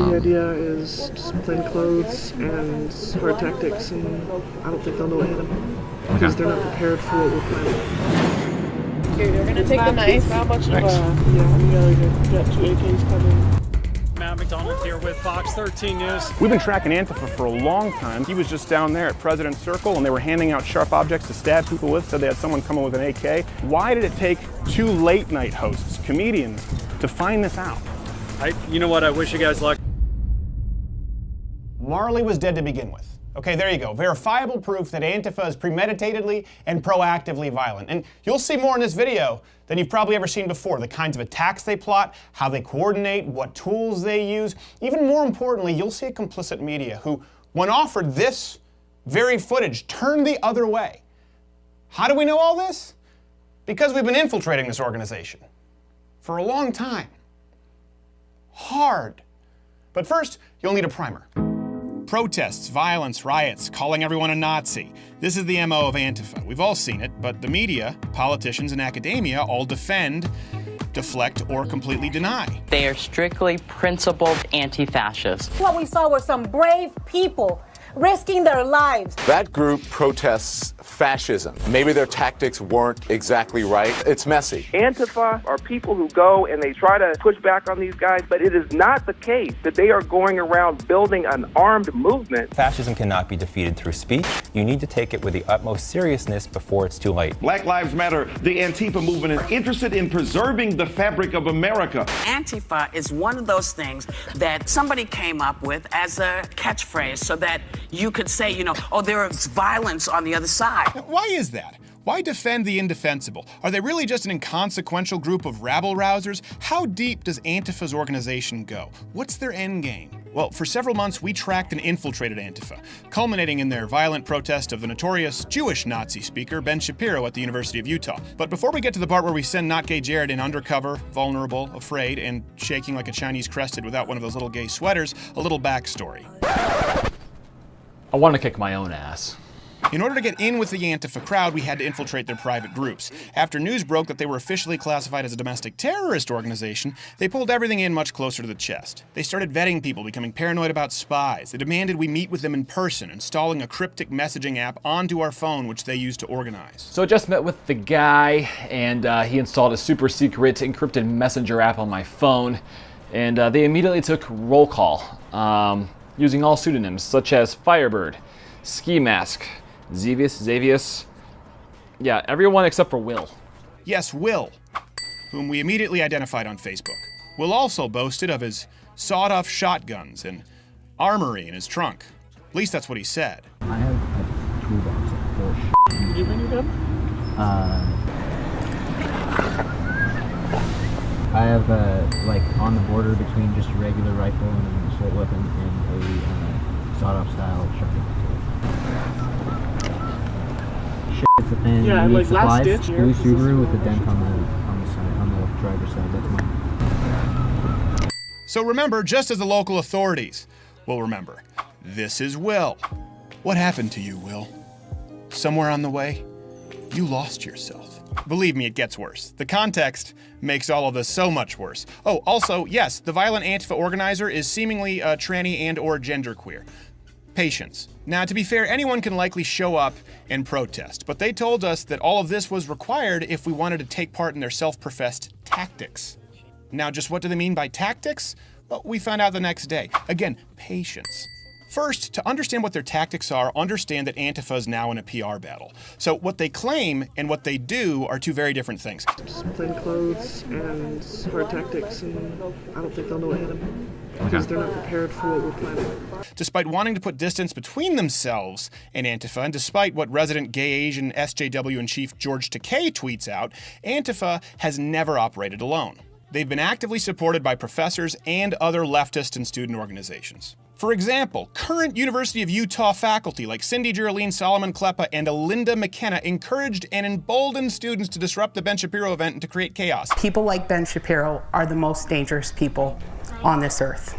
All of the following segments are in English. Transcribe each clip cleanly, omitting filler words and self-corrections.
The idea is just plain clothes and hard tactics, and I don't think they'll know what hit them because they're not prepared for what we're planning. Here, you're gonna take the knife. How much of yeah, we got 2 AKs coming. Matt McDonald here with Fox 13 News. We've been tracking Antifa for a long time. He was just down there at President's Circle and they were handing out sharp objects to stab people with, said they had someone coming with an AK. Why did it take 2 late night hosts, comedians, to find this out? You know what, I wish you guys luck. Marley was dead to begin with. Okay, there you go. Verifiable proof that Antifa is premeditatedly and proactively violent. And you'll see more in this video than you've probably ever seen before. The kinds of attacks they plot, how they coordinate, what tools they use. Even more importantly, you'll see a complicit media who, when offered this very footage, turned the other way. How do we know all this? Because we've been infiltrating this organization for a long time. Hard. But first, you'll need a primer. Protests, violence, riots, calling everyone a Nazi. This is the MO of Antifa. We've all seen it, but the media, politicians, and academia all defend, deflect, or completely deny. They are strictly principled anti-fascists. What we saw were some brave people risking their lives. That group protests fascism. Maybe their tactics weren't exactly right. It's messy. Antifa are people who go and they try to push back on these guys, but it is not the case that they are going around building an armed movement. Fascism cannot be defeated through speech. You need to take it with the utmost seriousness before it's too late. Black Lives Matter, the Antifa movement, is interested in preserving the fabric of America. Antifa is one of those things that somebody came up with as a catchphrase so that you could say, you know, oh, there is violence on the other side. Why is that? Why defend the indefensible? Are they really just an inconsequential group of rabble-rousers? How deep does Antifa's organization go? What's their end game? Well, for several months, we tracked and infiltrated Antifa, culminating in their violent protest of the notorious Jewish Nazi speaker, Ben Shapiro, at the University of Utah. But before we get to the part where we send Not Gay Jared in undercover, vulnerable, afraid, and shaking like a Chinese crested without one of those little gay sweaters, a little backstory. I want to kick my own ass. In order to get in with the Antifa crowd, we had to infiltrate their private groups. After news broke that they were officially classified as a domestic terrorist organization, they pulled everything in much closer to the chest. They started vetting people, becoming paranoid about spies. They demanded we meet with them in person, installing a cryptic messaging app onto our phone, which they used to organize. So I just met with the guy, and he installed a super secret encrypted messenger app on my phone, and they immediately took roll call, using all pseudonyms such as Firebird, Ski Mask, Xavius. Yeah, everyone except for Will. Yes, Will, whom we immediately identified on Facebook. Will also boasted of his sawed-off shotguns and armory in his trunk. At least that's what he said. I have a toolbox full of shit. Did you bring your gun? I have like on the border between just a regular rifle and an assault weapon and a sawed-off style shotgun. Shit's a fan. Yeah, like last ditch. Blue Subaru with a dent on the side, on the driver's side. That's mine. So remember, just as the local authorities will remember, this is Will. What happened to you, Will? Somewhere on the way, you lost yourself. Believe me, it gets worse. The context makes all of this so much worse. Oh, also, yes, the violent Antifa organizer is seemingly tranny and or genderqueer. Patience. Now, to be fair, anyone can likely show up and protest, but they told us that all of this was required if we wanted to take part in their self-professed tactics. Now, just what do they mean by tactics? Well, we found out the next day. Again, patience. First, to understand what their tactics are, understand that Antifa is now in a PR battle. So what they claim and what they do are two very different things. Just plain clothes and hard tactics, and I don't think they'll know what hit them because they're not prepared for what we're planning. Despite wanting to put distance between themselves and Antifa, and despite what resident gay Asian SJW in chief George Takei tweets out, Antifa has never operated alone. They've been actively supported by professors and other leftist and student organizations. For example, current University of Utah faculty like Cindy Geraldine Solomon Kleppa and Alinda McKenna encouraged and emboldened students to disrupt the Ben Shapiro event and to create chaos. People like Ben Shapiro are the most dangerous people on this earth.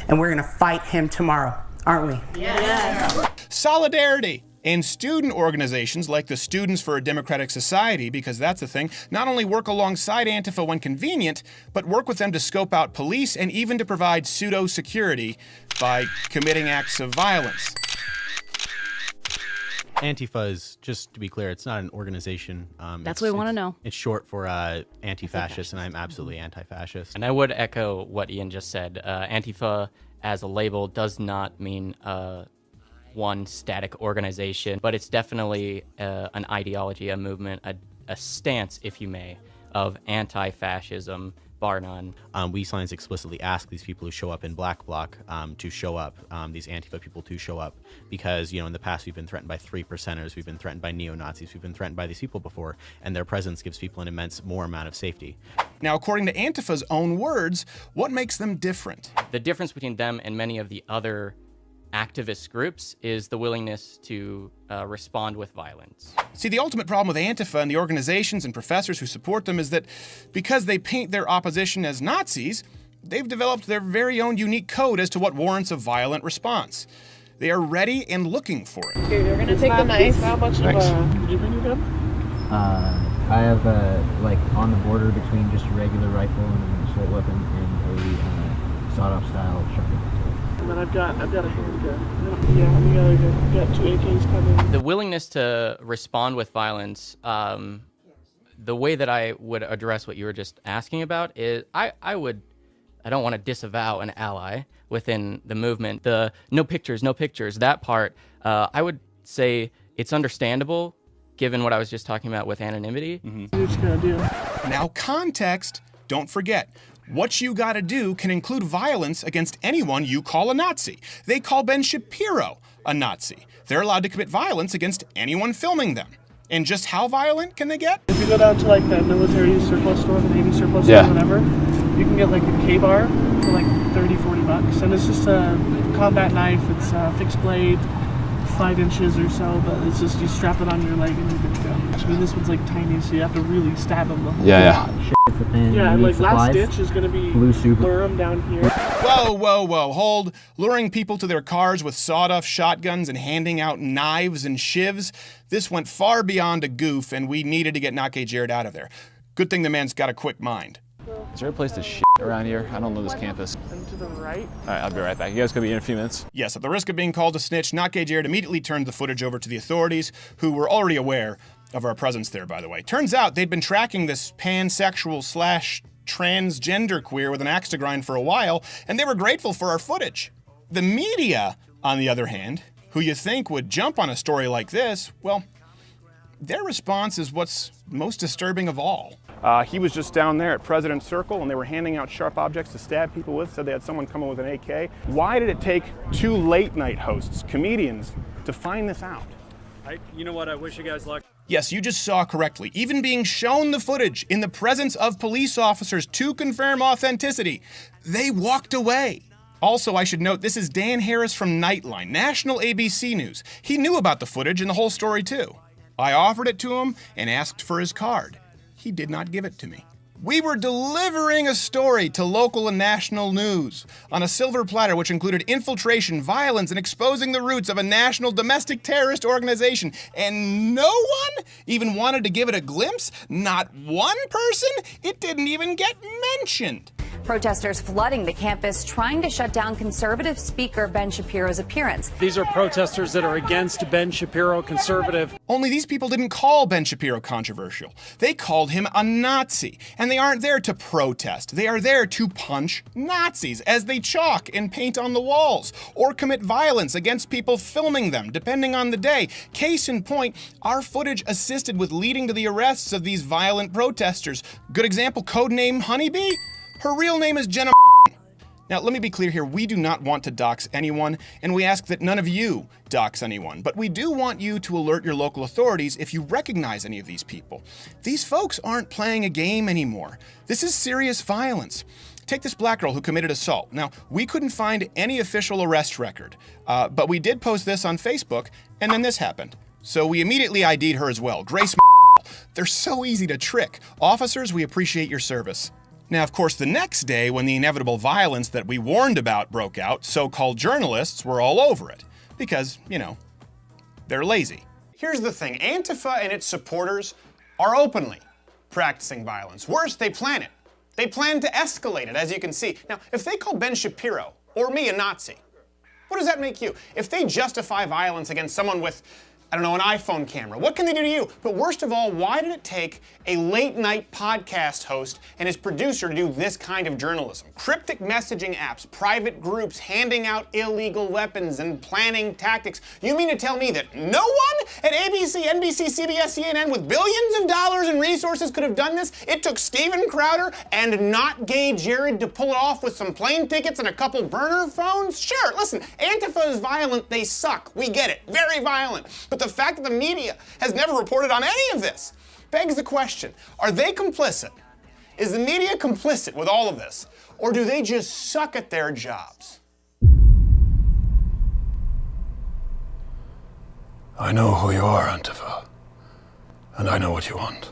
And we're going to fight him tomorrow, aren't we? Yes. Solidarity. And student organizations like the Students for a Democratic Society, because that's the thing, not only work alongside Antifa when convenient, but work with them to scope out police and even to provide pseudo-security by committing acts of violence. Antifa is, just to be clear, it's not an organization. That's what we want to know. It's short for anti-fascist, and I'm absolutely anti-fascist. And I would echo what Ian just said. Antifa as a label does not mean one static organization, but it's definitely an ideology, a movement, a stance, if you may, of anti-fascism, bar none. We signs explicitly ask these people who show up in Black Bloc to show up, these Antifa people to show up, because, you know, in the past we've been threatened by 3%ers, we've been threatened by neo-Nazis, we've been threatened by these people before, and their presence gives people an immense more amount of safety. Now, according to Antifa's own words, what makes them different? The difference between them and many of the other activist groups is the willingness to respond with violence. See, the ultimate problem with Antifa and the organizations and professors who support them is that because they paint their opposition as Nazis, they've developed their very own unique code as to what warrants a violent response. They are ready and looking for it. Okay, you're gonna take the knife. How much Thanks. Did you bring your gun? I have like on the border between just a regular rifle and an assault weapon and a sawed-off style shotgun. And then I've got a handgun. Yeah, we got 2 AKs coming. The willingness to respond with violence, the way that I would address what you were just asking about is I don't want to disavow an ally within the movement. The no pictures, that part, I would say it's understandable given what I was just talking about with anonymity. Now, context, don't forget. What you gotta do can include violence against anyone you call a Nazi. They call Ben Shapiro a Nazi. They're allowed to commit violence against anyone filming them. And just how violent can they get? If you go down to like the military surplus store, the Navy surplus store, whatever, you can get like a K-bar for like $30-40. And it's just a combat knife. It's a fixed blade, 5 inches or so, but it's just you strap it on your leg and you're good to go. I mean, this one's like tiny, so you have to really stab them the whole time. Yeah, and like last ditch is gonna be lure them down here. Whoa, hold. Luring people to their cars with sawed-off shotguns and handing out knives and shivs. This went far beyond a goof, and we needed to get Nake Jared out of there. Good thing the man's got a quick mind. Is there a place to shit around here? I don't know this campus. And to the right. All right, I'll be right back. You guys gonna be in a few minutes? Yes, at the risk of being called a snitch, Nake Jared immediately turned the footage over to the authorities, who were already aware of our presence there, by the way. Turns out they'd been tracking this pansexual / transgender queer with an axe to grind for a while, and they were grateful for our footage. The media, on the other hand, who you think would jump on a story like this, well, their response is what's most disturbing of all. He was just down there at President Circle, and they were handing out sharp objects to stab people with, said they had someone coming with an AK. Why did it take 2 late-night hosts, comedians, to find this out? You know what? I wish you guys luck. Yes, you just saw correctly. Even being shown the footage in the presence of police officers to confirm authenticity, they walked away. Also, I should note, this is Dan Harris from Nightline, national ABC News. He knew about the footage and the whole story too. I offered it to him and asked for his card. He did not give it to me. We were delivering a story to local and national news on a silver platter which included infiltration, violence, and exposing the roots of a national domestic terrorist organization. And no one even wanted to give it a glimpse. Not one person. It didn't even get mentioned. Protesters flooding the campus trying to shut down conservative speaker Ben Shapiro's appearance. These are protesters that are against Ben Shapiro, conservative. Only these people didn't call Ben Shapiro controversial. They called him a Nazi. And they aren't there to protest. They are there to punch Nazis as they chalk and paint on the walls or commit violence against people filming them, depending on the day. Case in point, our footage assisted with leading to the arrests of these violent protesters. Good example, codename Honeybee? Her real name is Jenna. Now, let me be clear here. We do not want to dox anyone, and we ask that none of you dox anyone. But we do want you to alert your local authorities if you recognize any of these people. These folks aren't playing a game anymore. This is serious violence. Take this black girl who committed assault. Now, we couldn't find any official arrest record, but we did post this on Facebook, and then this happened. So we immediately ID'd her as well. Grace. They're so easy to trick. Officers, we appreciate your service. Now, of course, the next day, when the inevitable violence that we warned about broke out, so-called journalists were all over it. Because, you know, they're lazy. Here's the thing, Antifa and its supporters are openly practicing violence. Worse, they plan it. They plan to escalate it, as you can see. Now, if they call Ben Shapiro or me a Nazi, what does that make you? If they justify violence against someone with, I don't know, an iPhone camera, what can they do to you? But worst of all, why did it take a late-night podcast host and his producer to do this kind of journalism? Cryptic messaging apps, private groups handing out illegal weapons and planning tactics. You mean to tell me that no one at ABC, NBC, CBS, CNN with billions of dollars in resources could have done this? It took Steven Crowder and not gay Jared to pull it off with some plane tickets and a couple burner phones? Sure, listen, Antifa is violent, they suck. We get it, very violent. But the fact that the media has never reported on any of this begs the question, are they complicit? Is the media complicit with all of this? Or do they just suck at their jobs? I know who you are, Antifa, and I know what you want.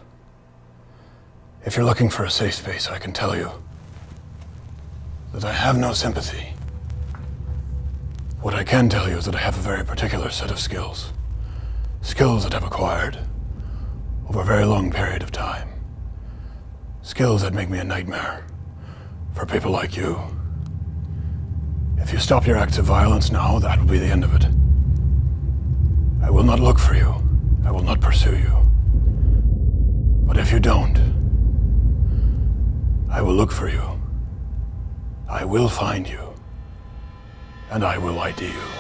If you're looking for a safe space, I can tell you that I have no sympathy. What I can tell you is that I have a very particular set of skills. Skills that I've acquired over a very long period of time. Skills that make me a nightmare for people like you. If you stop your acts of violence now, that will be the end of it. I will not look for you. I will not pursue you. But if you don't, I will look for you. I will find you. And I will ID you.